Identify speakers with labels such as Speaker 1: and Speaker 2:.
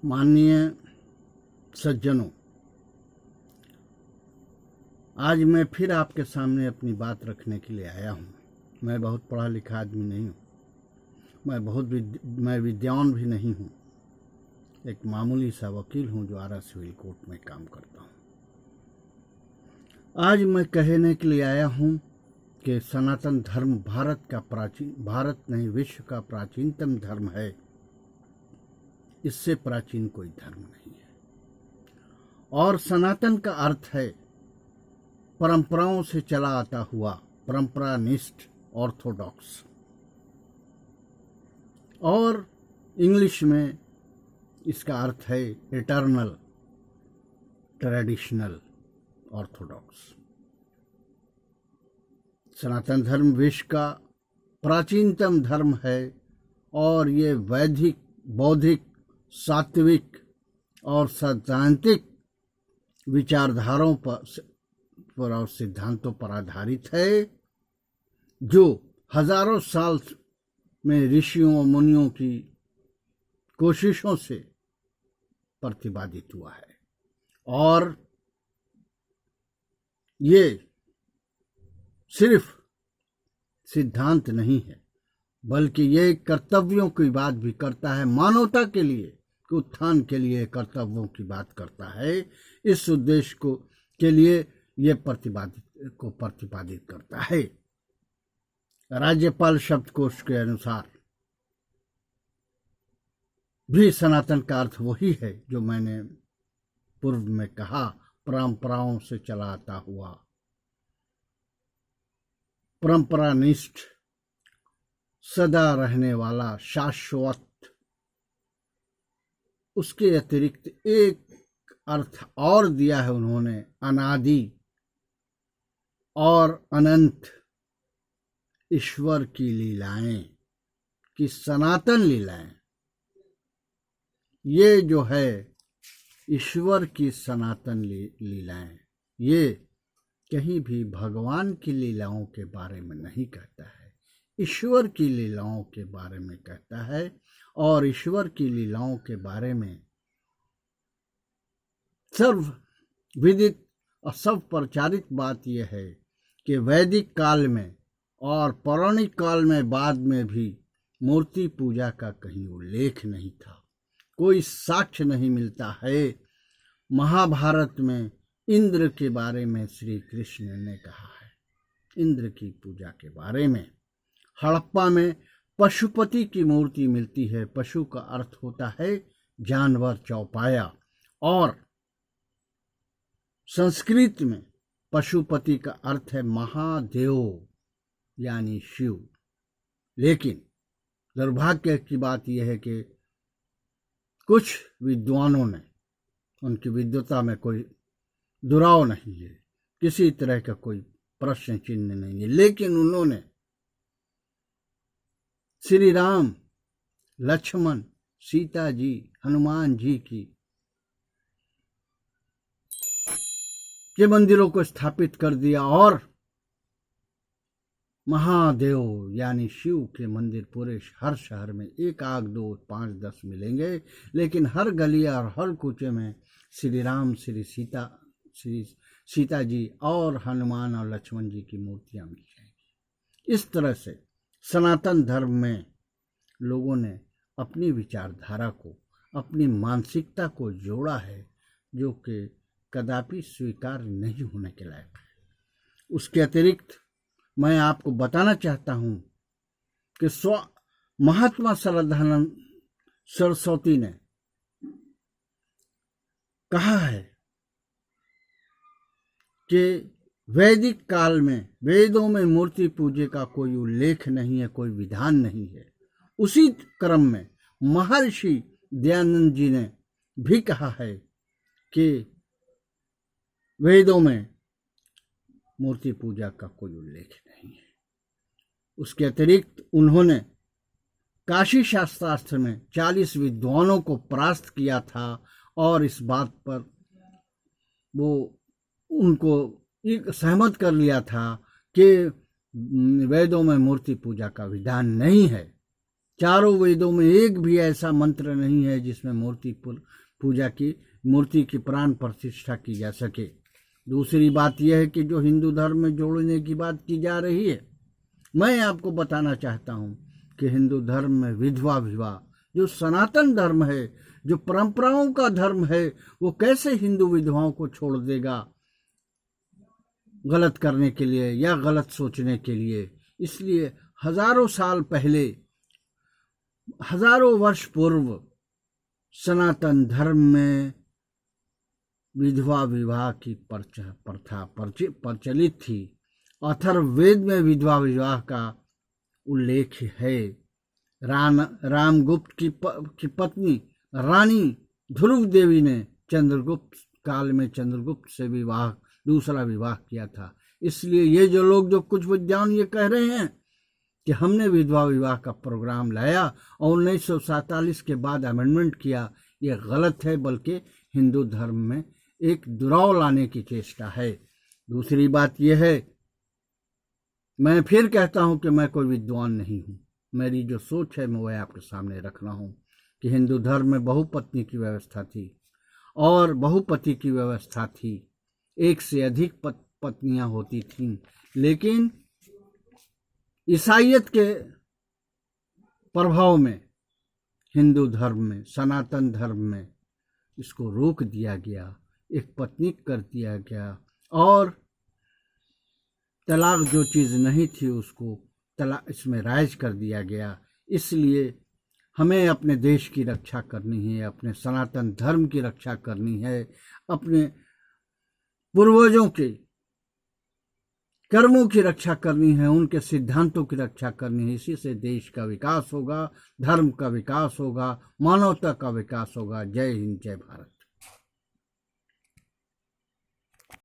Speaker 1: माननीय सज्जनों, आज मैं फिर आपके सामने अपनी बात रखने के लिए आया हूँ। मैं बहुत पढ़ा लिखा आदमी नहीं हूँ, मैं विद्वान भी नहीं हूँ। एक मामूली सा वकील हूँ जो आरा सिविल कोर्ट में काम करता हूँ। आज मैं कहने के लिए आया हूँ कि सनातन धर्म भारत नहीं विश्व का प्राचीनतम धर्म है। इससे प्राचीन कोई धर्म नहीं है। और सनातन का अर्थ है परंपराओं से चला आता हुआ, परंपरानिष्ठ, ऑर्थोडॉक्स, और इंग्लिश में इसका अर्थ है इटर्नल, ट्रेडिशनल, ऑर्थोडॉक्स। सनातन धर्म विश्व का प्राचीनतम धर्म है और ये वैदिक, बौद्धिक, सात्विक और सैद्धांतिक विचारधाराओं पर और सिद्धांतों पर आधारित है, जो हजारों साल में ऋषियों और मुनियों की कोशिशों से प्रतिपादित हुआ है। और ये सिर्फ सिद्धांत नहीं है, बल्कि ये कर्तव्यों की बात भी करता है। मानवता के लिए, उत्थान के लिए कर्तव्यों की बात करता है। इस उद्देश्य के लिए ये प्रतिपादित करता है। राज्यपाल शब्दकोश के अनुसार भी सनातन का अर्थ वही है जो मैंने पूर्व में कहा, परंपराओं से चला आता हुआ, परंपरानिष्ठ, सदा रहने वाला, शाश्वत। उसके अतिरिक्त एक अर्थ और दिया है उन्होंने, अनादि और अनंत, ईश्वर की लीलाएं, कि सनातन लीलाएं। ये जो है ईश्वर की सनातन लीलाएं, ये कहीं भी भगवान की लीलाओं के बारे में नहीं कहता है, ईश्वर की लीलाओं के बारे में कहता है। और ईश्वर की लीलाओं के बारे में सर्व विदित और सब प्रचारित बात यह है कि वैदिक काल में और पौराणिक काल में बाद में भी मूर्ति पूजा का कहीं उल्लेख नहीं था। कोई साक्ष्य नहीं मिलता है। महाभारत में इंद्र के बारे में श्री कृष्ण ने कहा है, इंद्र की पूजा के बारे में। हड़प्पा में पशुपति की मूर्ति मिलती है। पशु का अर्थ होता है जानवर, चौपाया। और संस्कृत में पशुपति का अर्थ है महादेव, यानी शिव। लेकिन दुर्भाग्य की बात यह है कि कुछ विद्वानों ने, उनकी विद्वता में कोई दुराव नहीं है, किसी तरह का कोई प्रश्न चिन्ह नहीं है, लेकिन उन्होंने श्री राम, लक्ष्मण, सीता जी, हनुमान जी के मंदिरों को स्थापित कर दिया। और महादेव यानी शिव के मंदिर पूरे हर शहर में, एक आग दो 5 10 मिलेंगे, लेकिन हर गली और हर कूचे में श्री राम, श्री सीता जी और हनुमान और लक्ष्मण जी की मूर्तियां मिल जाएंगी। इस तरह से सनातन धर्म में लोगों ने अपनी विचारधारा को, अपनी मानसिकता को जोड़ा है, जो कि कदापि स्वीकार नहीं होने के लायक है। उसके अतिरिक्त मैं आपको बताना चाहता हूं कि महात्मा श्रद्धानंद सरस्वती ने कहा है कि वैदिक काल में वेदों में मूर्ति पूजे का कोई उल्लेख नहीं है, कोई विधान नहीं है। उसी क्रम में महर्षि दयानंद जी ने भी कहा है कि वेदों में मूर्ति पूजा का कोई उल्लेख नहीं है। उसके अतिरिक्त उन्होंने काशी शास्त्र में 40 विद्वानों को परास्त किया था और इस बात पर वो उनको सहमत कर लिया था कि वेदों में मूर्ति पूजा का विधान नहीं है। चारों वेदों में एक भी ऐसा मंत्र नहीं है जिसमें मूर्ति की प्राण प्रतिष्ठा की जा सके। दूसरी बात यह है कि जो हिंदू धर्म में जोड़ने की बात की जा रही है, मैं आपको बताना चाहता हूं कि हिंदू धर्म में विधवा विवाह, जो सनातन धर्म है, जो परंपराओं का धर्म है, वो कैसे हिंदू विधवाओं को छोड़ देगा गलत करने के लिए या गलत सोचने के लिए। इसलिए हजारों साल पहले, हजारों वर्ष पूर्व सनातन धर्म में विधवा विवाह की प्रथा प्रचलित थी। अथर्ववेद में विधवा विवाह का उल्लेख है। रामगुप्त की पत्नी रानी ध्रुव देवी ने चंद्रगुप्त काल में चंद्रगुप्त से दूसरा विवाह किया था। इसलिए ये जो लोग, जो कुछ विद्वान ये कह रहे हैं कि हमने विधवा विवाह का प्रोग्राम लाया और 1947 के बाद अमेंडमेंट किया, ये गलत है, बल्कि हिंदू धर्म में एक दुराव लाने की चेष्टा है। दूसरी बात यह है, मैं फिर कहता हूं कि मैं कोई विद्वान नहीं हूं। मेरी जो सोच है मैं वह आपके सामने रख रहा हूं कि हिंदू धर्म में बहुपत्नी की व्यवस्था थी और बहुपति की व्यवस्था थी, एक से अधिक पत्नियां होती थीं। लेकिन ईसाईयत के प्रभाव में हिंदू धर्म में, सनातन धर्म में इसको रोक दिया गया, एक पत्नी कर दिया गया और तलाक जो चीज़ नहीं थी उसको तलाक इसमें राइज कर दिया गया। इसलिए हमें अपने देश की रक्षा करनी है, अपने सनातन धर्म की रक्षा करनी है, अपने पूर्वजों के कर्मों की रक्षा करनी है, उनके सिद्धांतों की रक्षा करनी है। इसी से देश का विकास होगा, धर्म का विकास होगा, मानवता का विकास होगा। जय हिंद, जय भारत।